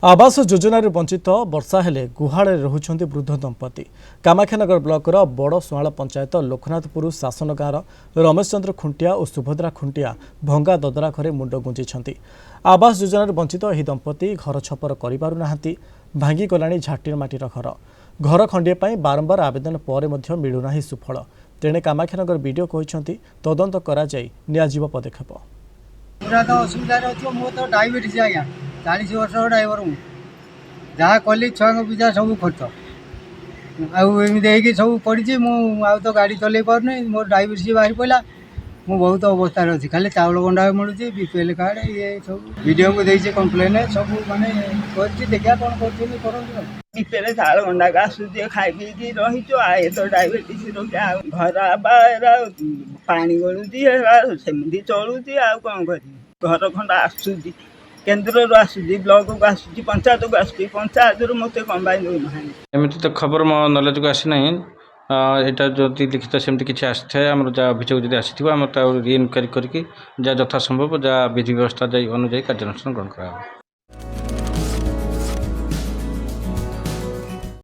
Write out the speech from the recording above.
आवास योजन वंचित वर्षा हेले गुहाड़े रहुछंती वृद्ध दंपति। कामाख्यानगर ब्लॉकर बड़ सुआल पंचायत लोकनाथपुर शासन गाँव रमेश चंद्र खुंटिया और सुभद्रा खुंटिया भंगा ददरा घरे मुंड गुंजी। आवास योजन वंचित यह दंपति घर छपर करिपारुना भांगी गलाणी झाटीर माटीर घर घर खंडे बारंबार आवेदन पर मिलूना सुफल। तेणे कामाख्यानगर बीडीओ कहते तदंत कर पदक्षेप। पूरा तो असुविधा तो डायबिटीज आज्ञा 40 वर्ष ड्राइवर हूँ जहाँ कली छुआ पिछा सब खर्च आमती सब पड़ी तो गाड़ी चल पार मोर डायबिटीज बाहरी पड़ा मु बहुत अवस्था अच्छी खाली चाउल गंडा मिलूँ बीपीएल कार्ड ये सब वीडियो को देती कम्प्लेन सब मानते देखा कौन कर बीपीएल चाउल गंडा आसूँ खाई पी रही आए तो डायबिटीज घर पानी गलुची सेमती चलुची आ कौन कर घर खंड आसूँ केन्द्र आसूँ ब्लॉक को आसूँ पंचायत को आसूँ पंचायत मत कम दौना एमती तो खबर मो नॉलेज को आसी ना यहाँ जो लिखित सेमती किसी आसी थाए आम जहाँ अभियोग जब आसी आम रि इनक्वारी करके जहाँ यथा संभव जहाँ विधि व्यवस्था अनुजाई कार्यानुष्ठान ग्रहण करा।